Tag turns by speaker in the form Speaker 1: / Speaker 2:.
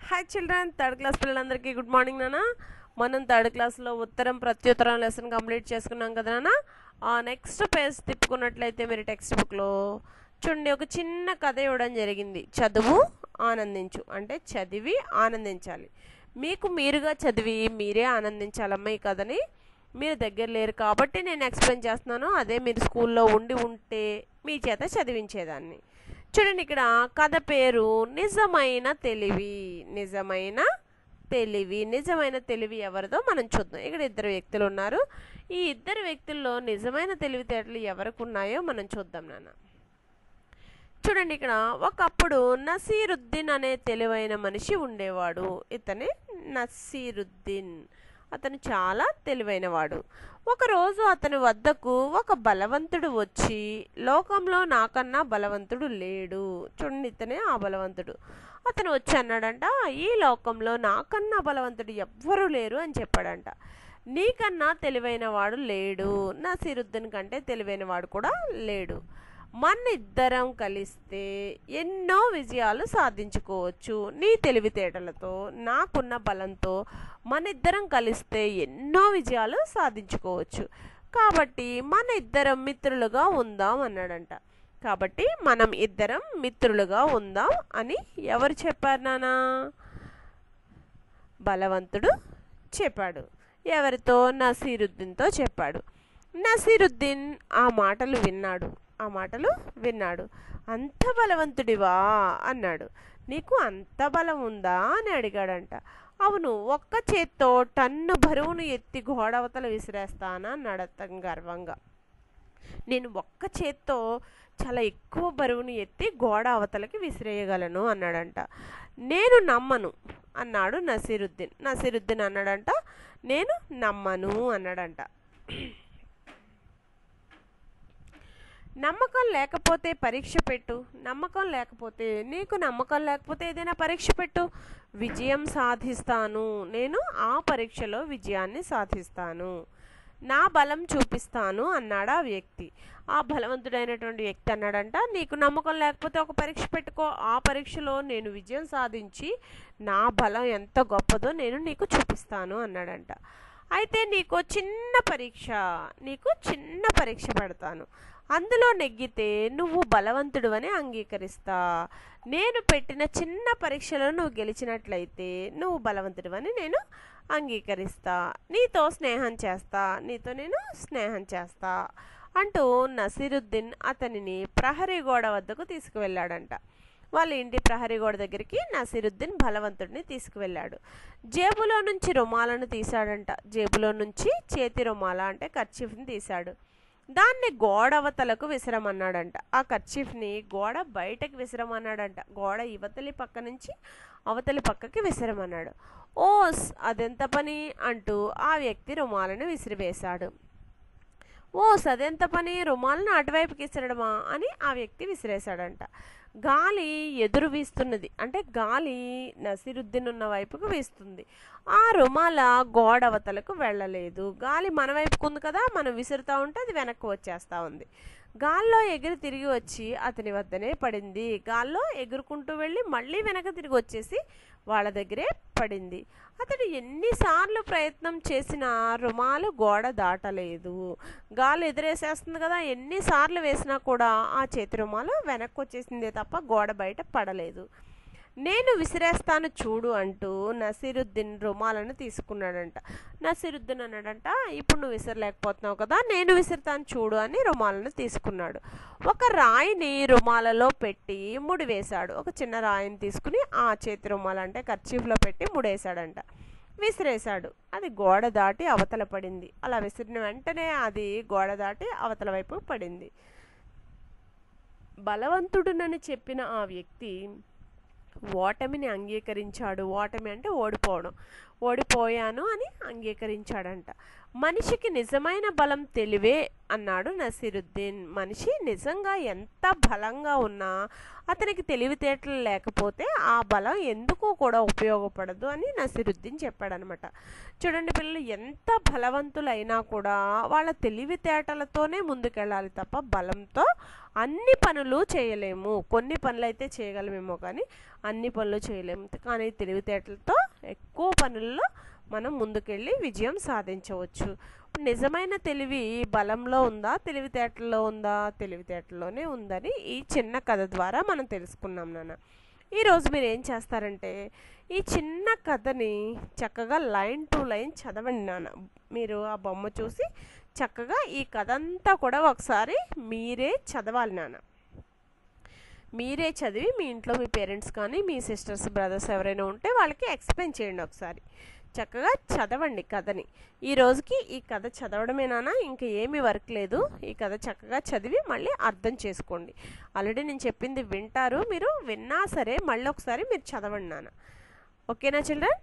Speaker 1: Hi children, third class పిల్లలందరికీ good morning నాన్న. మనం థర్డ్ క్లాస్లో ఉత్తరం ప్రత్యుత్తరం లెసన్ కంప్లీట్ చేసుకున్నాం కదా నాన్న. ఆ నెక్స్ట్ పేజ్ తిప్పుకున్నట్లయితే మీరు టెక్స్ట్ బుక్లో చూడండి, ఒక చిన్న కథ ఇవ్వడం జరిగింది. చదువు ఆనందించు అంటే చదివి ఆనందించాలి. మీకు మీరుగా చదివి మీరే ఆనందించాలమ్మ. ఈ కథని మీరు దగ్గర లేరు కాబట్టి నేను ఎక్స్ప్లెయిన్ చేస్తున్నాను. అదే మీరు స్కూల్లో ఉంటే మీ చేత చదివించేదాన్ని. చూడండి, ఇక్కడ కథ పేరు నిజమైన తెలివి. నిజమైన తెలివి ఎవరిదో మనం చూద్దాం. ఇక్కడ ఇద్దరు వ్యక్తులు ఉన్నారు. ఈ ఇద్దరు వ్యక్తుల్లో నిజమైన తెలివితేటలు ఎవరికి ఉన్నాయో మనం చూద్దాం నాన్న. చూడండి, ఇక్కడ ఒకప్పుడు నసీరుద్దీన్ అనే తెలివైన మనిషి ఉండేవాడు. ఇతనే నసీరుద్దీన్. అతను చాలా తెలివైనవాడు. ఒకరోజు అతని వద్దకు ఒక బలవంతుడు వచ్చి, లోకంలో నాకన్నా బలవంతుడు లేడు. చూడండి, ఇతనే ఆ బలవంతుడు. అతను వచ్చి అన్నాడంట, ఈ లోకంలో నాకన్నా బలవంతుడు ఎవ్వరూ లేరు అని చెప్పాడంట. నీకన్నా తెలివైనవాడు లేడు, నసీరుద్దీన్ కంటే తెలివైనవాడు కూడా లేడు. మన ఇద్దరం కలిస్తే ఎన్నో విజయాలు సాధించుకోవచ్చు. నీ తెలివితేటలతో నాకున్న బలంతో మన ఇద్దరం కలిస్తే ఎన్నో విజయాలు సాధించుకోవచ్చు. కాబట్టి మన ఇద్దరం మిత్రులుగా ఉందాం అన్నాడంట. కాబట్టి మనం ఇద్దరం మిత్రులుగా ఉందాం అని ఎవరు చెప్పారు నాన్న? బలవంతుడు చెప్పాడు. ఎవరితో? నసీరుద్దీన్తో చెప్పాడు. నసీరుద్దీన్ ఆ మాటలు విన్నాడు. అంత బలవంతుడివా అన్నాడు. నీకు అంత బలం ఉందా అని అడిగాడంట. అవును, ఒక్క చేత్తో టన్ను బరువును ఎత్తి గోడవతల విసిరేస్తానా అన్నాడు అతను గర్వంగా. నేను ఒక్క చేత్తో చాలా ఎక్కువ బరువును ఎత్తి గోడ అవతలకి విసిరేయగలను అన్నాడంట. నేను నమ్మను అన్నాడు నసీరుద్దీన్. నసీరుద్దీన్ అన్నాడంట, నేను నమ్మను అన్నాడంట. నమ్మకం లేకపోతే పరీక్ష పెట్టు. నీకు నమ్మకం లేకపోతే ఏదైనా పరీక్ష పెట్టు. విజయం సాధిస్తాను. నేను ఆ పరీక్షలో విజయాన్ని సాధిస్తాను. నా బలం చూపిస్తాను అన్నాడు ఆ వ్యక్తి. ఆ బలవంతుడైనటువంటి వ్యక్తి అన్నాడంట, నీకు నమ్మకం లేకపోతే ఒక పరీక్ష పెట్టుకో. ఆ పరీక్షలో నేను విజయం సాధించి నా బలం ఎంత గొప్పదో నేను నీకు చూపిస్తాను అన్నాడంట. అయితే నీకు చిన్న పరీక్ష పెడతాను. అందులో నెగ్గితే నువ్వు బలవంతుడు అని అంగీకరిస్తా. నేను పెట్టిన చిన్న పరీక్షలో నువ్వు గెలిచినట్లయితే నువ్వు బలవంతుడు అని నేను అంగీకరిస్తా. నీతో నేను స్నేహం చేస్తా అంటూ నసీరుద్దీన్ అతనిని ప్రహరీ గోడ వద్దకు తీసుకువెళ్ళాడంట. వాళ్ళ ఇంటి ప్రహరీ గోడ దగ్గరికి నసీరుద్దీన్ బలవంతుడిని తీసుకువెళ్ళాడు. జేబులో నుంచి రుమాలను తీశాడంట. జేబులో నుంచి చేతి రుమాల అంటే కర్చీఫ్ని తీశాడు. దాన్ని గోడవతలకు విసిరమన్నాడంట. ఆ కర్చీఫ్ని గోడ బయటకు విసిరమన్నాడంట. గోడ ఇవతలి పక్క నుంచి అవతలి పక్కకి విసిరమన్నాడు. ఓస్, అదెంత పని అంటూ ఆ వ్యక్తి రుమాలను విసిరివేశాడు. ఓస్, అదెంత పని, రుమాలను అటువైపుకి విసిరడమా అని ఆ వ్యక్తి విసిరేశాడంట. గాలి ఎదురు వీస్తున్నది అంటే గాలి నసీరుద్దీన్ ఉన్న వైపుకు వీస్తుంది. ఆ రుమాల గోడవతలకు వెళ్ళలేదు. గాలి మన వైపుకు ఉంది కదా, మనం విసురుతూ ఉంటే అది వెనక్కి వచ్చేస్తూ ఉంది. గాల్లో ఎగిరి తిరిగి వచ్చి అతని వద్దనే పడింది. గాల్లో ఎగురుకుంటూ వెళ్ళి మళ్ళీ వెనక తిరిగి వచ్చేసి వాళ్ళ దగ్గరే పడింది. అతడు ఎన్నిసార్లు ప్రయత్నం చేసినా రుమాలు గోడ దాటలేదు. గాలి ఎదురేసేస్తుంది కదా, ఎన్నిసార్లు వేసినా కూడా ఆ చేతి రుమాలు వెనక్కి వచ్చేసిందే తప్ప గోడ బయట పడలేదు. నేను విసిరేస్తాను చూడు అంటూ నసీరుద్దీన్ రుమాలను తీసుకున్నాడంట. నసీరుద్దీన్ అన్నాడంట, ఇప్పుడు నువ్వు విసరలేకపోతున్నావు కదా, నేను విసిరుతాను చూడు అని రుమాలను తీసుకున్నాడు. ఒక రాయిని రుమాలలో పెట్టి ముడివేశాడు. ఒక చిన్న రాయిని తీసుకుని ఆ చేతి రుమాలు అంటే కర్చీఫ్లో పెట్టి ముడేశాడంట. విసిరేశాడు. అది గోడ దాటి అవతల పడింది. అలా విసిరిన వెంటనే అది గోడ దాటి అవతల వైపు పడింది. బలవంతుడునని చెప్పిన ఆ వ్యక్తి ఓటమిని అంగీకరించాడు. ఓటమి అంటే ఓడిపోవడం. ఓడిపోయాను అని అంగీకరించాడంట. మనిషికి నిజమైన బలం తెలివే అన్నాడు నసీరుద్దీన్. మనిషి నిజంగా ఎంత బలంగా ఉన్నా అతనికి తెలివితేటలు లేకపోతే ఆ బలం ఎందుకు కూడా ఉపయోగపడదు అని నసీరుద్దీన్ చెప్పాడనమాట. చూడండి పిల్లలు, ఎంత బలవంతులైనా కూడా వాళ్ళ తెలివితేటలతోనే ముందుకెళ్ళాలి తప్ప బలంతో అన్ని పనులు చేయలేము, కొన్ని పనులు అయితే చేయగలమేమో కానీ అన్ని పనులు చేయలేము. కానీ తెలివితేటలతో ఎక్కువ పనుల్లో మనం ముందుకెళ్ళి విజయం సాధించవచ్చు. నిజమైన తెలివి బలంలో ఉందా, తెలివితేటల్లో ఉందా? తెలివితేటల్లోనే ఉందని ఈ చిన్న కథ ద్వారా మనం తెలుసుకున్నాం నాన్న. ఈరోజు మీరు ఏం చేస్తారంటే ఈ చిన్న కథని చక్కగా లైన్ టు లైన్ చదవండి నాన్న. మీరు ఆ బొమ్మ చూసి చక్కగా ఈ కథ అంతా కూడా ఒకసారి మీరే చదవాలి నాన్న. మీరే చదివి మీ ఇంట్లో మీ పేరెంట్స్ కానీ మీ సిస్టర్స్ బ్రదర్స్ ఎవరైనా ఉంటే వాళ్ళకి ఎక్స్ప్లెయిన్ చేయండి. ఒకసారి చక్కగా చదవండి కథని. ఈ రోజుకి ఈ కథ చదవడమేనా, ఇంకా ఏమీ వర్క్ లేదు. ఈ కథ చక్కగా చదివి మళ్ళీ అర్థం చేసుకోండి. ఆల్రెడీ నేను చెప్పింది వింటారు, మీరు విన్నా సరే మళ్ళీ ఒకసారి మీరు చదవండి నాన్న. ఓకేనా చిల్డ్రన్?